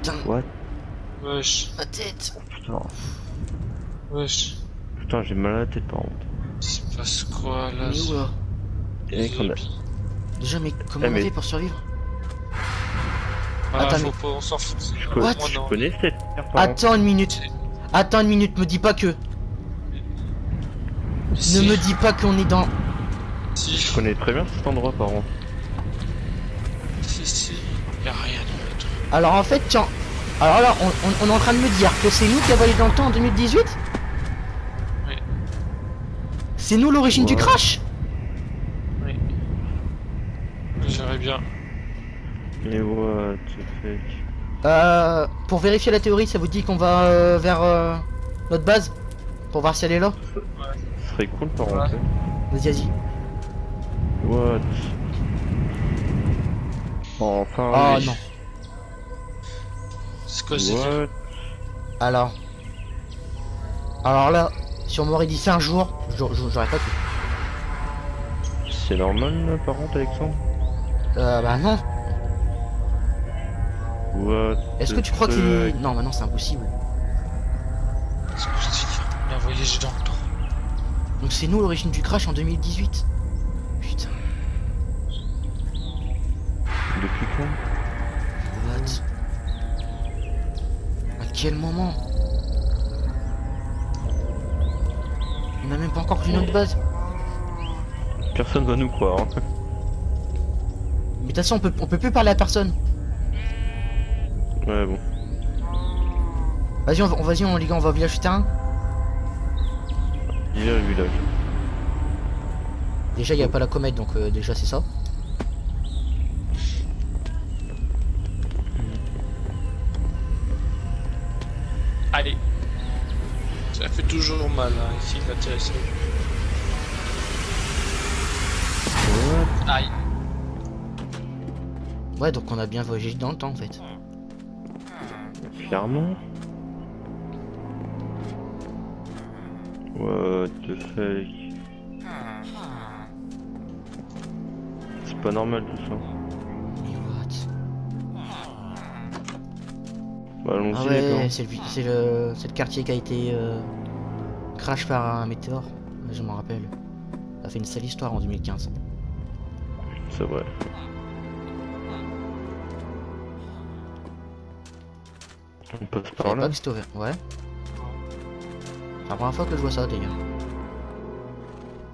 Putain, What? Wesh. ma tête. Putain. Wesh. Putain, j'ai mal à la tête par contre. Il se passe quoi là? On est où là? Et qu'on a... Déjà, mais comment Eh, on a mais- fait pour survivre? Ah, Attends, faut mais- pas, on s'en fout. What? Moi Je non. connais cette terre par contre. Attends une minute. Attends une minute, me dis pas que. Si. Ne me dis pas qu'on est dans. Si. Je connais très bien cet endroit par contre. Si. Y'a rien d'autre. Alors en fait, tiens. Alors là, on est en train de me dire que c'est nous qui avons voyagé dans le temps en 2018? Oui. C'est nous l'origine du Ouais. crash? Oui. J'aimerais bien. Mais what the fuck. Pour vérifier la théorie, ça vous dit qu'on va vers notre base? Pour voir si elle est là? Ce serait cool par Ouais. contre. Vas-y, vas-y. What? Enfin. Oh oui. non. C'est quoi c'est What? Alors là, si on m'aurait dit ça un jour, j'aurais pas cru. C'est normal là, par contre Alexandre? Bah non. What? Est-ce que tu crois que c'est... Non, bah non, c'est impossible. Ce que je dis. On a voyagé dans le temps. Donc c'est nous l'origine du crash en 2018. Putain, Depuis quand? what? À quel moment? On a même pas encore vu notre base. Personne va nous croire. Hein. Mais de toute façon, on peut plus parler à personne. Ouais bon. Vas-y, les gars, on va au village terrain. Il est le village. Déjà, il y a pas la comète, donc déjà c'est ça. Allez. Ça fait toujours mal hein, ici l'atterrissage. What? Aïe. Ouais, donc on a bien voyagé dans le temps en fait. Clairement. What the fuck? C'est pas normal tout ça. Mais what? Bah allons-y Ah les ouais, gars. c'est le quartier qui a été crash par un météore. Ouais, je m'en rappelle. Ça a fait une sale histoire en 2015. C'est vrai. On passe Je par savais là. pas que c'était ouvert. Ouais. C'est la première fois que je vois ça, les gars.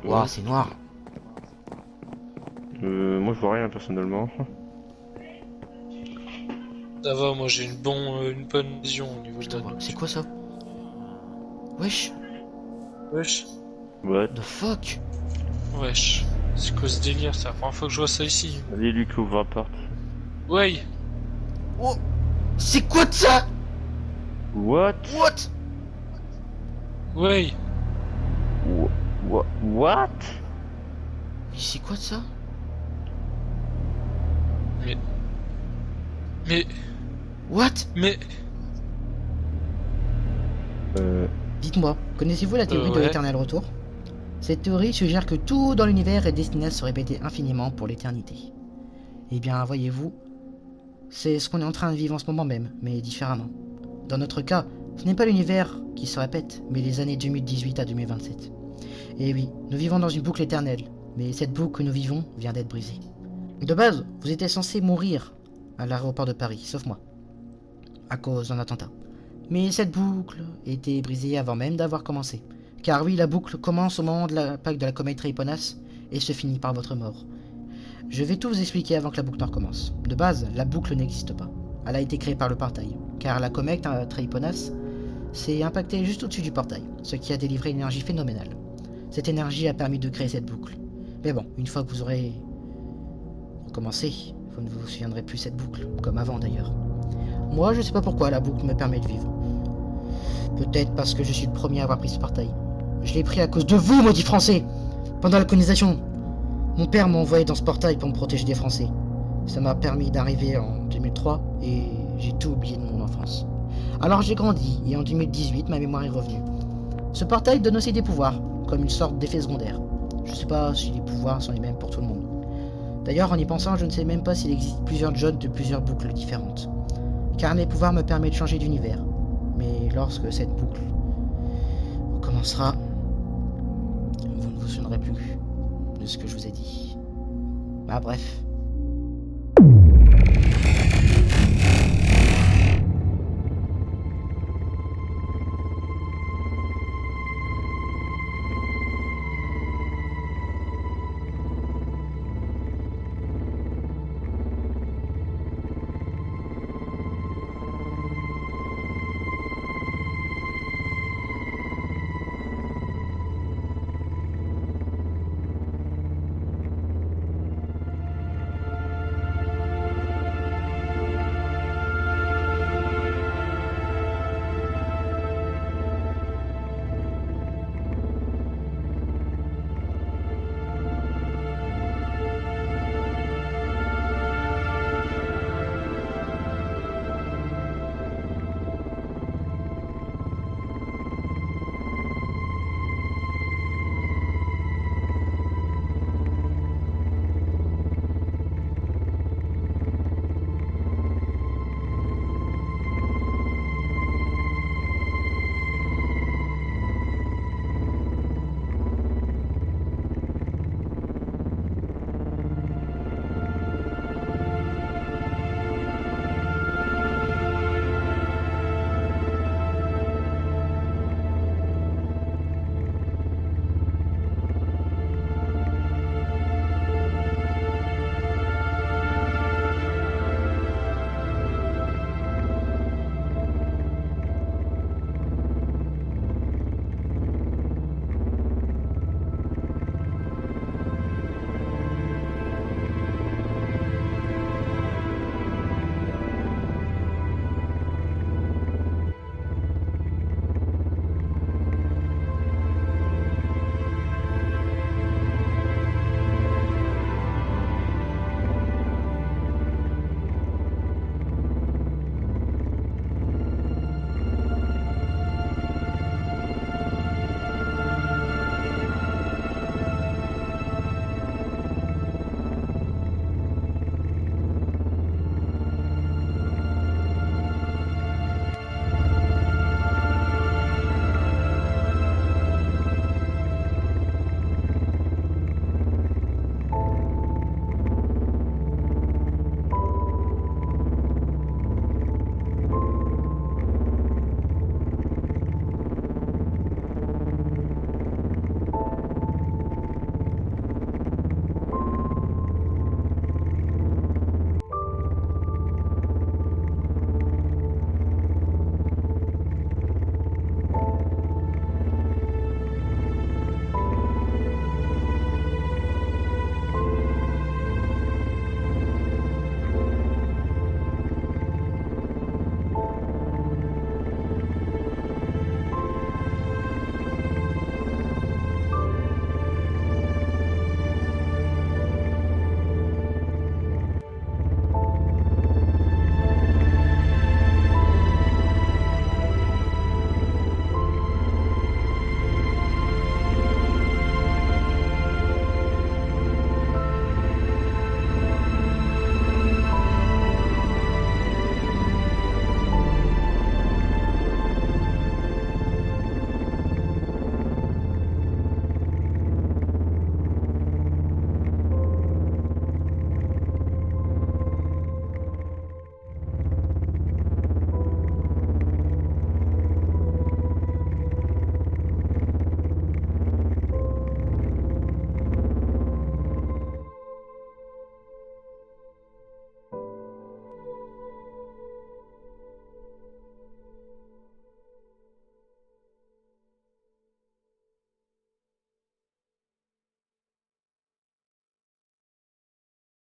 Waouh, c'est noir. Moi je vois rien personnellement. Ça va, moi j'ai une bonne vision au niveau de Putain, la nuit. c'est quoi ça? Wesh, Wesh. What? the fuck? Wesh. C'est quoi ce délire? C'est la première fois que je vois ça ici. Allez lui qui ouvre la porte. Ouais. Oh, c'est quoi de ça? What? What? Ouais. What? Mais c'est quoi de ça? Mais. What? Dites-moi, connaissez-vous la théorie de Ouais. l'éternel retour? Cette théorie suggère que tout dans l'univers est destiné à se répéter infiniment pour l'éternité. Eh bien, voyez-vous, c'est ce qu'on est en train de vivre en ce moment même, mais différemment. Dans notre cas, ce n'est pas l'univers qui se répète, mais les années 2018 à 2027. Et oui, nous vivons dans une boucle éternelle, mais cette boucle que nous vivons vient d'être brisée. De base, vous étiez censé mourir à l'aéroport de Paris, sauf moi, à cause d'un attentat. Mais cette boucle était brisée avant même d'avoir commencé. Car oui, la boucle commence au moment de l'impact de la comète Traiponas et se finit par votre mort. Je vais tout vous expliquer avant que la boucle ne recommence. De base, la boucle n'existe pas. Elle a été créée par le portail, car la comète Traiponas s'est impactée juste au-dessus du portail, ce qui a délivré une énergie phénoménale. Cette énergie a permis de créer cette boucle. Mais bon, une fois que vous aurez recommencé, vous ne vous souviendrez plus cette boucle, comme avant d'ailleurs. Moi, je sais pas pourquoi la boucle me permet de vivre. Peut-être parce que je suis le premier à avoir pris ce portail. Je l'ai pris à cause de vous, maudits Français! Pendant la colonisation, mon père m'a envoyé dans ce portail pour me protéger des Français. Ça m'a permis d'arriver en 2003 et j'ai tout oublié de mon enfance. Alors j'ai grandi et en 2018, ma mémoire est revenue. Ce portail donne aussi des pouvoirs, comme une sorte d'effet secondaire. Je sais pas si les pouvoirs sont les mêmes pour tout le monde. D'ailleurs, en y pensant, je ne sais même pas s'il existe plusieurs John de plusieurs boucles différentes. car mes pouvoirs me permettent de changer d'univers. Mais lorsque cette boucle recommencera, vous ne vous souviendrez plus de ce que je vous ai dit. Bah bref.